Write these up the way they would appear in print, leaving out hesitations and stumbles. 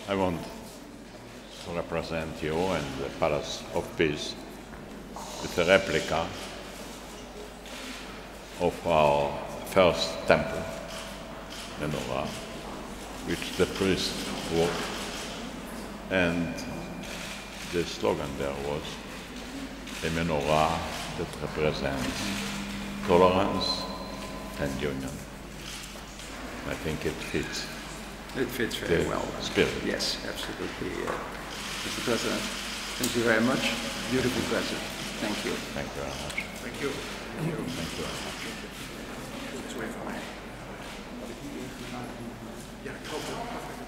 I want to represent you and the Palace of Peace with a replica of our first temple, menorah, which the priest wrote, and the slogan there was a menorah that represents tolerance and union. I think it fits. It fits very well. Spirit. Yes, absolutely, Mr. President. Thank you very much. Beautiful present. Thank you. Thank you very much. Thank you. Thank you very much.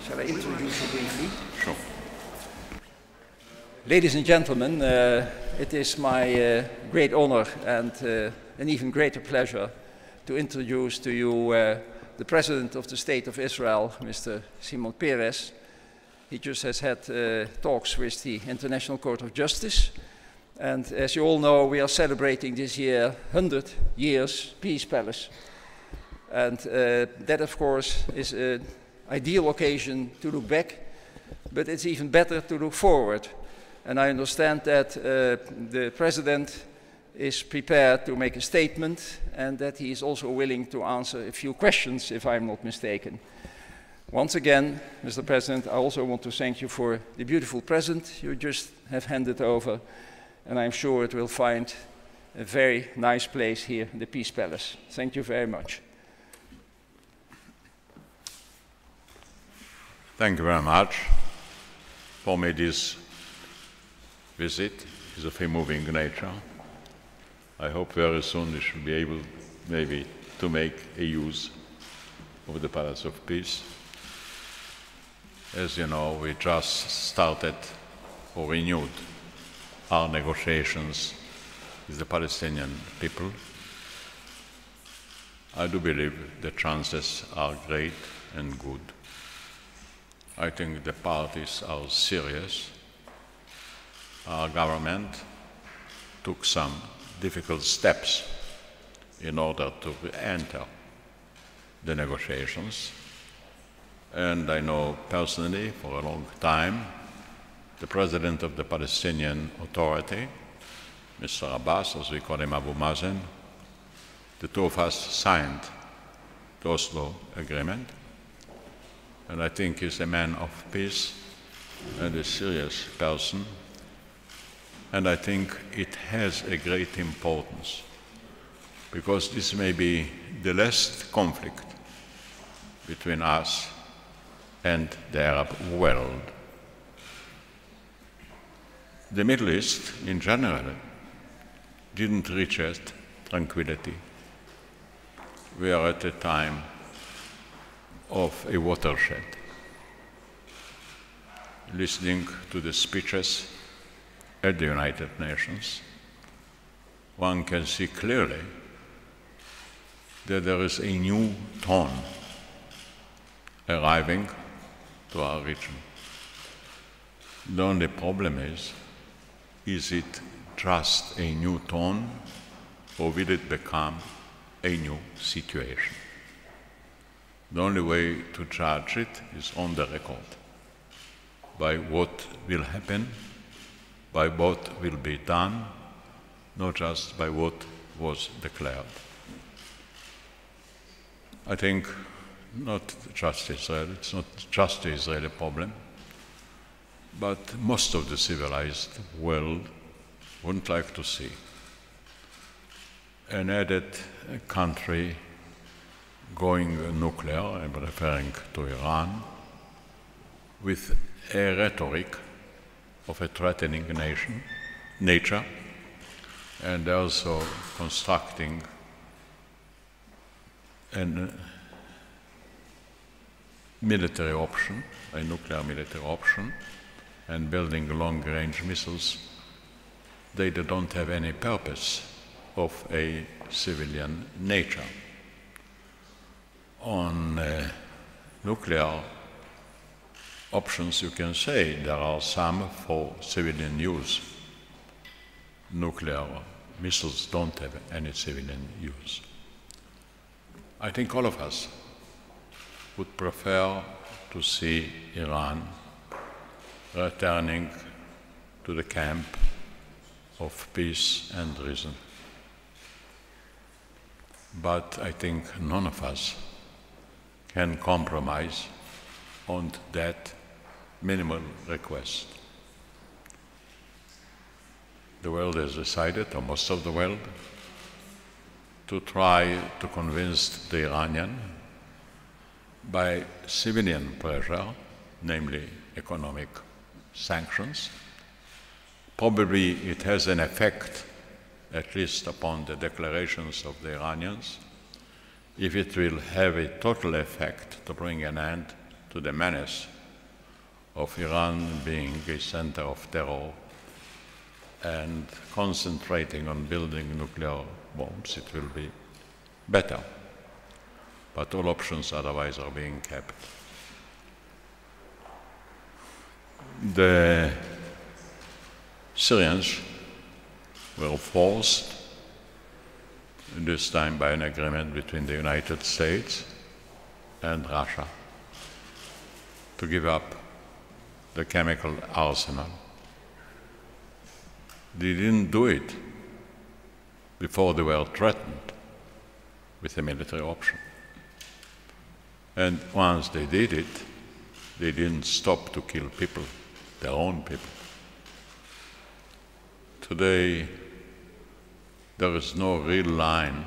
Shall I introduce you briefly? Sure. Ladies and gentlemen, it is my great honor and an even greater pleasure to introduce to you the President of the State of Israel, Mr. Simon Peres. He just has had talks with the International Court of Justice. And as you all know, we are celebrating this year 100 years Peace Palace. And that, of course, is an ideal occasion to look back, but it's even better to look forward. And I understand that the President is prepared to make a statement and that he is also willing to answer a few questions, if I'm not mistaken. Once again, Mr. President, I also want to thank you for the beautiful present you just have handed over, and I'm sure it will find a very nice place here in the Peace Palace. Thank you very much. Thank you very much. For me, this visit is of a moving nature. I hope very soon we should be able maybe to make a use of the Palace of Peace. As you know, we just started or renewed our negotiations with the Palestinian people. I do believe the chances are great and good. I think the parties are serious. Our government took some difficult steps in order to enter the negotiations. And I know personally for a long time the president of the Palestinian Authority, Mr. Abbas, as we call him Abu Mazen. The two of us signed the Oslo Agreement, and I think he's a man of peace and a serious person. And I think it has a great importance because this may be the last conflict between us and the Arab world. The Middle East, in general, didn't reach yet tranquility. We are at a time of a watershed. Listening to the speeches at the United Nations, one can see clearly that there is a new tone arriving to our region. The only problem is it just a new tone or will it become a new situation? The only way to judge it is on the record, by what will happen, by what will be done, not just by what was declared. I think not just Israel, it's not just the Israeli problem, but most of the civilized world wouldn't like to see an added country going nuclear, I'm referring to Iran, with a rhetoric of a threatening nature, and also constructing a military option, a nuclear military option, and building long-range missiles. They don't have any purpose of a civilian nature. On nuclear options, you can say there are some for civilian use. Nuclear missiles don't have any civilian use. I think all of us would prefer to see Iran returning to the camp of peace and reason. But I think none of us can compromise on that minimal request. The world has decided, or most of the world, to try to convince the Iranian by civilian pressure, namely economic sanctions. Probably it has an effect, at least upon the declarations of the Iranians. If it will have a total effect to bring an end to the menace of Iran being a center of terror and concentrating on building nuclear bombs, it will be better. But all options otherwise are being kept. The Syrians were forced, this time by an agreement between the United States and Russia, to give up the chemical arsenal. They didn't do it before they were threatened with a military option. And once they did it, they didn't stop to kill people, their own people. Today, there is no real line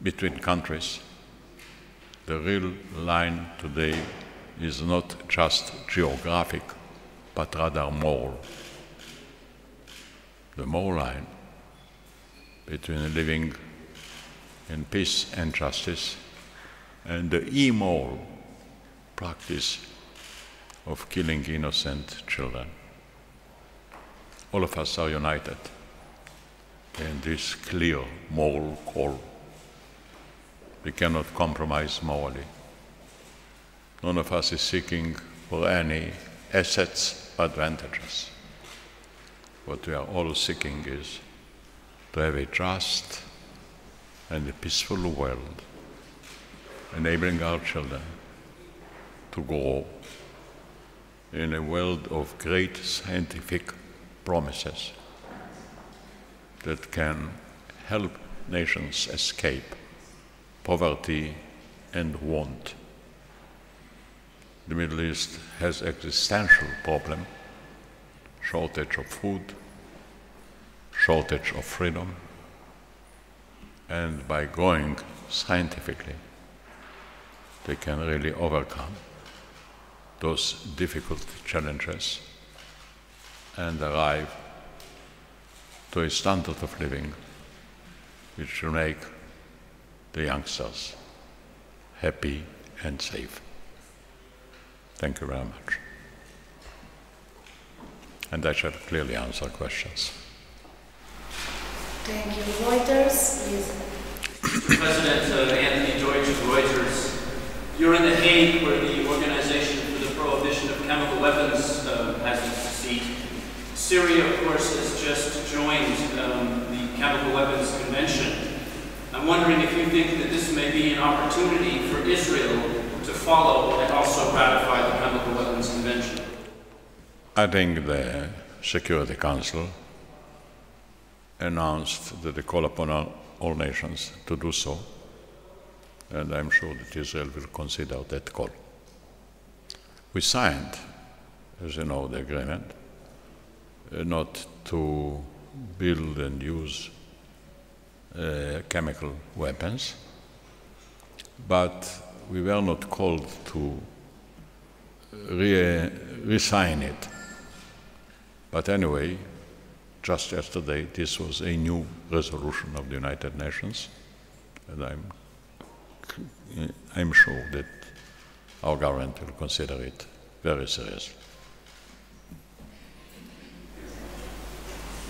between countries. The real line today is not just geographic, but rather moral. The moral line between living in peace and justice and the immoral practice of killing innocent children. All of us are united in this clear moral call. We cannot compromise morally. None of us is seeking for any assets or advantages. What we are all seeking is to have a just and a peaceful world, enabling our children to grow in a world of great scientific promises that can help nations escape poverty and want. The Middle East has existential problem, shortage of food, shortage of freedom, and by going scientifically, they can really overcome those difficult challenges and arrive to a standard of living which will make the youngsters happy and safe. Thank you very much. And I shall clearly answer questions. Thank you. Reuters, please. Mr. President, Anthony Deutsch of Reuters. You're in The Hague, where the Organization for the Prohibition of Chemical Weapons has its seat. Syria, of course, has just joined the Chemical Weapons Convention. I'm wondering if you think that this may be an opportunity for Israel to follow and also ratify the Chemical Weapons Convention. I think the Security Council announced that they call upon all nations to do so, and I'm sure that Israel will consider that call. We signed, as you know, the agreement not to build and use chemical weapons, but we were not called to re-sign it. But anyway, just yesterday, this was a new resolution of the United Nations, and I'm sure that our government will consider it very seriously.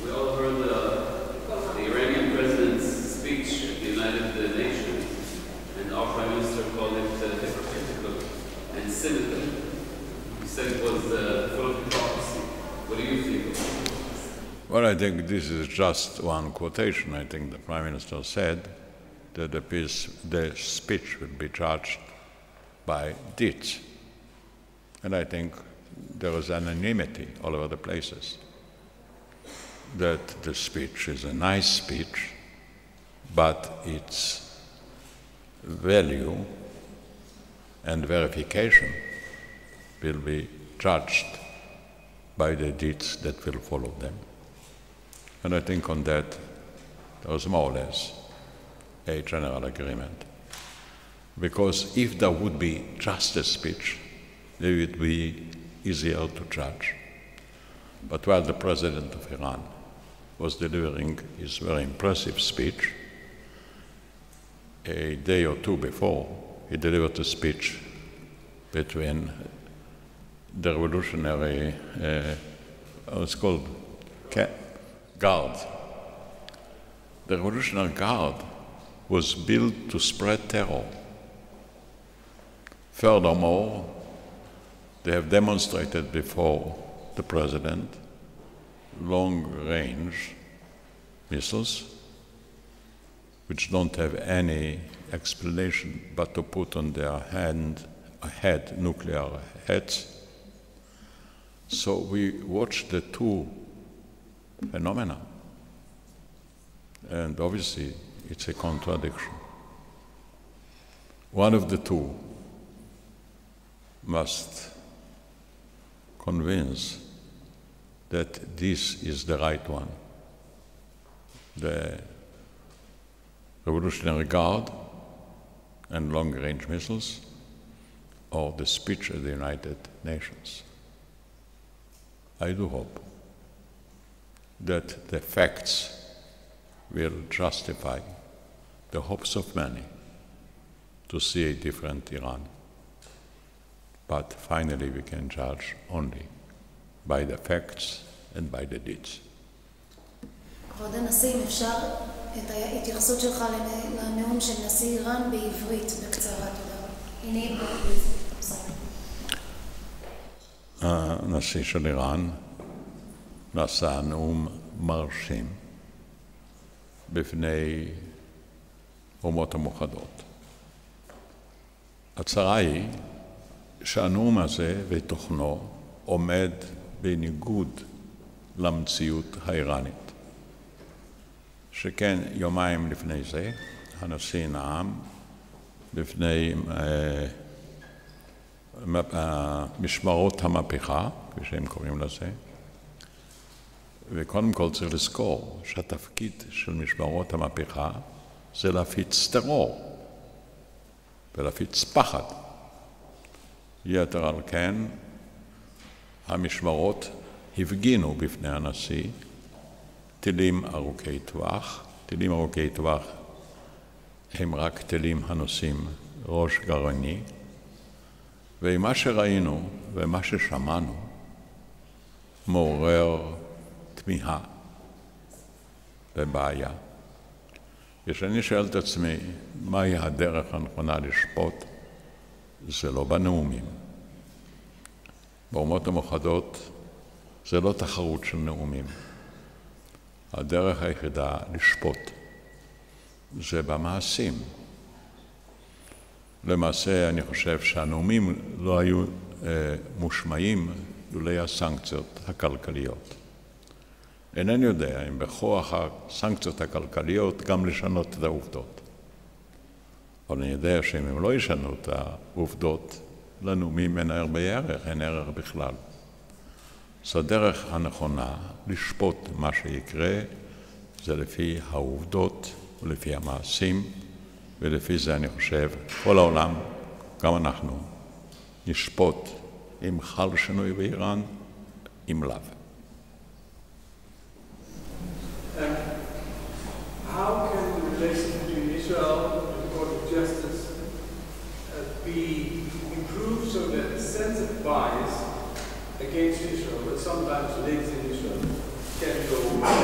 We all heard the Iranian president's speech at the United Nations, and our Prime Minister called it hypocritical and cynical. He said it was full of hypocrisy. What do you think of it? Well, I think this is just one quotation. I think the Prime Minister said that the speech will be judged by deeds. and I think there is anonymity all over the places, that the speech is a nice speech, but its value and verification will be judged by the deeds that will follow them. And I think on that there is more or less a general agreement. Because if there would be just a speech, it would be easier to judge. But while the President of Iran was delivering his very impressive speech, a day or two before, he delivered a speech between the revolutionary, it's called Guard. The Revolutionary Guard was built to spread terror. Furthermore, they have demonstrated before the President long-range missiles, which don't have any explanation but to put on their head nuclear heads. So we watched the two phenomena, and obviously it's a contradiction. One of the two must convince that this is the right one. The Revolutionary Guard and long-range missiles, or the speech of the United Nations. I do hope that the facts will justify the hopes of many to see a different Iran. But finally we can judge only by the facts and by the deeds. כבוד הנשיא, אם אפשר את ההתייחסות שלך לנאום של נשיא איראן בעברית בקצרה, תודה. הנה הנשיא של איראן נשא נאום מרשים בפני אומות המאוחדות. הצרה היא שהנאום הזה ותוכנו עומד בניגוד למציאות האיראנית. שכן יומיים לפני זה הנשיא נאם בפני משמרות המהפכה, כפי שהם קוראים לזה, וקודם כל צריך לזכור שהתפקיד של משמרות המהפכה זה להפיץ טרור ולהפיץ פחד. יתר על כן, המשמרות הפגינו בפני הנשיא טילים ארוכי טווח. טילים ארוכי טווח הם רק טילים הנושאים ראש גרעיני, ומה שראינו ומה ששמענו מעורר תמיהה ובעיה. כשאני שואל את עצמי מהי הדרך הנכונה לשפוט, זה לא בנאומים. באומות המאוחדות זה לא תחרות של נאומים. הדרך היחידה לשפוט זה במעשים. למעשה אני חושב שהנאומים לא היו מושמעים לולא הסנקציות הכלכליות. אינני יודע אם בכוח הסנקציות הכלכליות גם לשנות את העובדות. אבל אני יודע שאם הם לא ישנו את העובדות, לנאומים אין הרבה ערך, אין ערך בכלל. אז הדרך הנכונה לשפוט מה שיקרה זה לפי העובדות ולפי המעשים, ולפי זה אני חושב כל העולם, גם אנחנו, נשפוט אם חל שינוי באיראן, אם לאו. How can the relations between Israel and the Court of Justice be improved so that the sense of bias against Israel that sometimes lives in Israel can go away?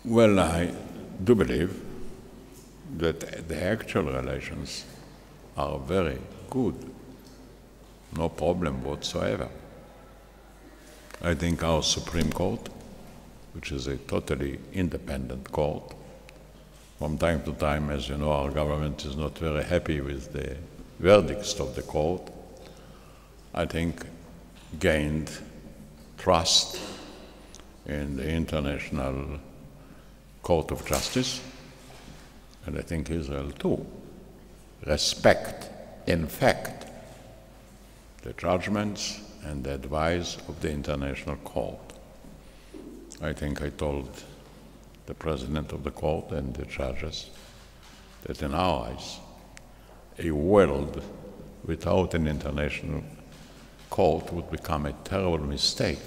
Well, I do believe that the actual relations are very good. No problem whatsoever. I think our Supreme Court, which is a totally independent court, from time to time, as you know, our government is not very happy with the verdicts of the court, I think, gained trust in the International Court of Justice, and I think Israel too, respect, in fact, the judgments and the advice of the International Court. I think I told the President of the Court and the judges that in our eyes, a world without an international court would become a terrible mistake,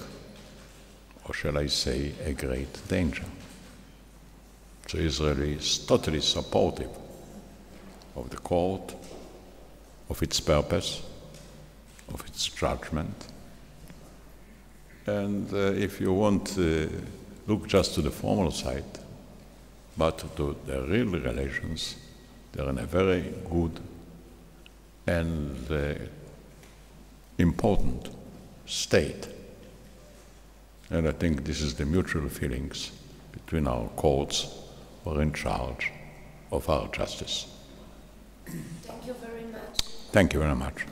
or shall I say, a great danger. So Israel is totally supportive of the court, of its purpose, of its judgment. And if you want, look just to the formal side, but to the real relations, they're in a very good and important state. And I think this is the mutual feelings between our courts who are in charge of our justice. Thank you very much. Thank you very much.